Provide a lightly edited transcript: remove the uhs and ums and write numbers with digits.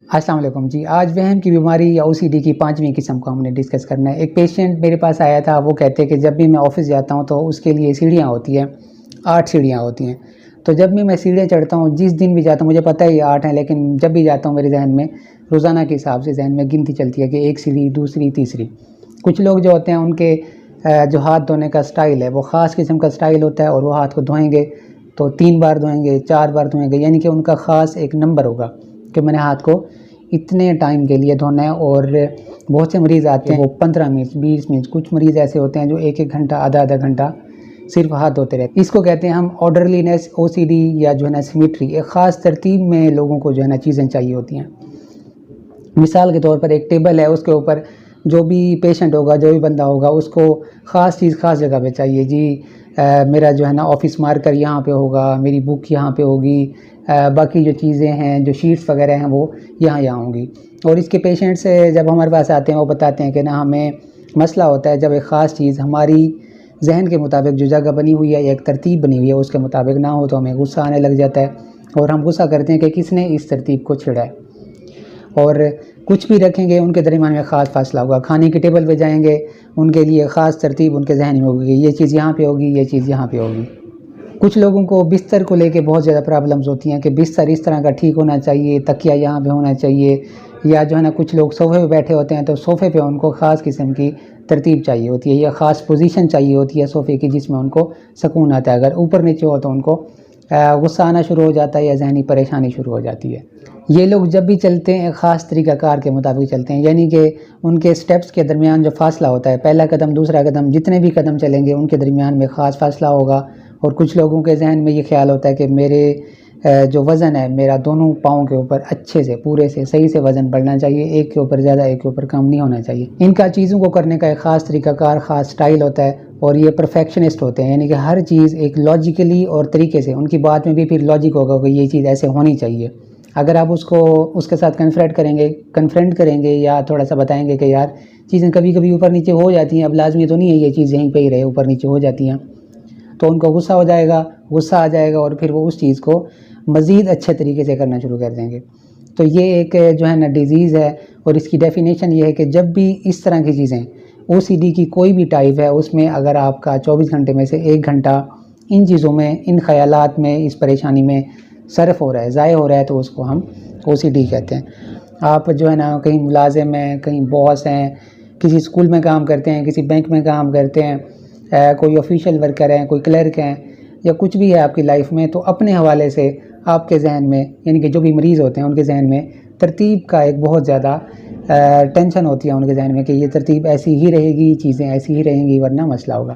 السلام علیکم جی، آج وہم کی بیماری یا OCD کی 5ویں قسم کو ہم نے ڈسکس کرنا ہے۔ ایک پیشنٹ میرے پاس آیا تھا، وہ کہتے کہ جب بھی میں آفس جاتا ہوں تو اس کے لیے سیڑھیاں ہوتی ہیں، 8 سیڑھیاں ہوتی ہیں۔ تو جب بھی میں سیڑھیاں چڑھتا ہوں، جس دن بھی جاتا ہوں، مجھے پتہ ہے یہ 8 ہیں، لیکن جب بھی جاتا ہوں میرے ذہن میں روزانہ کے حساب سے ذہن میں گنتی چلتی ہے کہ ایک سیڑھی، دوسری، تیسری۔ کچھ لوگ جو ہوتے ہیں ان کے جو ہاتھ دھونے کا سٹائل ہے وہ خاص قسم کا سٹائل ہوتا ہے، اور وہ ہاتھ کو دھوئیں گے تو 3 بار دھوئیں گے، 4 بار دھوئیں گے، یعنی کہ ان کا خاص ایک نمبر ہوگا کہ میں نے ہاتھ کو اتنے ٹائم کے لیے دھونا ہے۔ اور بہت سے مریض آتے ہیں وہ 15 منٹ 20 منٹ، کچھ مریض ایسے ہوتے ہیں جو 1 گھنٹہ آدھا گھنٹہ صرف ہاتھ دھوتے رہتے ہیں۔ اس کو کہتے ہیں ہم آرڈرلینس، OCD یا جو ہے نا سیمیٹری۔ ایک خاص ترتیب میں لوگوں کو جو ہے نا چیزیں چاہیے ہوتی ہیں۔ مثال کے طور پر ایک ٹیبل ہے، اس کے اوپر جو بھی پیشنٹ ہوگا، جو بھی بندہ ہوگا، اس کو خاص چیز خاص جگہ پہ چاہیے جی۔ میرا جو ہے نا آفس مارکر یہاں پہ ہوگا، میری بک یہاں پہ ہوگی، باقی جو چیزیں ہیں، جو شیٹس وغیرہ ہیں وہ یہاں ہوں گی۔ اور اس کے پیشنٹس جب ہمارے پاس آتے ہیں وہ بتاتے ہیں کہ نا ہمیں مسئلہ ہوتا ہے جب ایک خاص چیز ہماری ذہن کے مطابق جو جگہ بنی ہوئی ہے یا ایک ترتیب بنی ہوئی ہے اس کے مطابق نہ ہو تو ہمیں غصہ آنے لگ جاتا ہے، اور ہم غصہ کرتے ہیں کہ کس نے اس ترتیب کو چھیڑا ہے۔ اور کچھ بھی رکھیں گے ان کے درمیان میں خاص فاصلہ ہوگا۔ کھانے کی ٹیبل پہ جائیں گے، ان کے لیے خاص ترتیب ان کے ذہن میں ہوگی، یہ چیز یہاں پہ ہوگی، یہ چیز یہاں پہ ہوگی۔ کچھ لوگوں کو بستر کو لے کے بہت زیادہ پرابلمز ہوتی ہیں کہ بستر اس طرح کا ٹھیک ہونا چاہیے، تکیہ یہاں پہ ہونا چاہیے، یا جو ہے نا کچھ لوگ صوفے پہ بیٹھے ہوتے ہیں تو صوفے پہ ان کو خاص قسم کی ترتیب چاہیے ہوتی ہے، یا خاص پوزیشن چاہیے ہوتی ہے صوفے کی جس میں ان کو سکون آتا ہے۔ اگر اوپر نیچے ہو تو ان کو غصہ آنا شروع ہو جاتا ہے یا ذہنی پریشانی شروع ہو جاتی ہے۔ یہ لوگ جب بھی چلتے ہیں ایک خاص طریقہ کار کے مطابق چلتے ہیں، یعنی کہ ان کے سٹیپس کے درمیان جو فاصلہ ہوتا ہے، پہلا قدم دوسرا قدم، جتنے بھی قدم چلیں گے ان کے درمیان میں خاص فاصلہ ہوگا۔ اور کچھ لوگوں کے ذہن میں یہ خیال ہوتا ہے کہ میرے جو وزن ہے میرا دونوں پاؤں کے اوپر اچھے سے پورے سے صحیح سے وزن بڑھنا چاہیے، ایک کے اوپر زیادہ ایک کے اوپر کم نہیں ہونا چاہیے۔ ان کا چیزوں کو کرنے کا ایک خاص طریقہ کار، خاص سٹائل ہوتا ہے، اور یہ پرفیکشنسٹ ہوتے ہیں، یعنی کہ ہر چیز ایک لاجیکلی اور طریقے سے، ان کی بات میں بھی پھر لاجک ہوگا کہ یہ چیز ایسے ہونی چاہیے۔ اگر آپ اس کے ساتھ کنفرنٹ کریں گے یا تھوڑا سا بتائیں گے کہ یار چیزیں کبھی کبھی اوپر نیچے ہو جاتی ہیں، اب لازمی تو نہیں ہے یہ چیز یہیں پہ ہی رہے، اوپر نیچے ہو جاتی ہیں، تو ان کو غصہ آ جائے گا اور پھر وہ اس چیز کو مزید اچھے طریقے سے کرنا شروع کر دیں گے۔ تو یہ ایک جو ہے نا ڈیزیز ہے، اور اس کی ڈیفینیشن یہ ہے کہ جب بھی اس طرح کی چیزیں OCD کی کوئی بھی ٹائپ ہے، اس میں اگر آپ کا 24 گھنٹے میں سے 1 گھنٹہ ان چیزوں میں، ان خیالات میں، اس پریشانی میں صرف ہو رہا ہے، ضائع ہو رہا ہے، تو اس کو ہم OCD کہتے ہیں۔ آپ جو ہے نا کہیں ملازم ہیں، کہیں باس ہیں، کسی اسکول میں کام کرتے ہیں، کسی بینک میں کام کرتے ہیں، کوئی آفیشیل ورکر ہیں، کوئی کلرک ہیں، یا کچھ بھی ہے آپ کی لائف میں، تو اپنے حوالے سے آپ کے ذہن میں، یعنی کہ جو بھی مریض ہوتے ہیں ان کے ذہن میں ترتیب کا ایک بہت زیادہ ٹینشن ہوتی ہے ان کے ذہن میں کہ یہ ترتیب ایسی ہی رہے گی، چیزیں ایسی ہی رہیں گی ورنہ مسئلہ ہوگا۔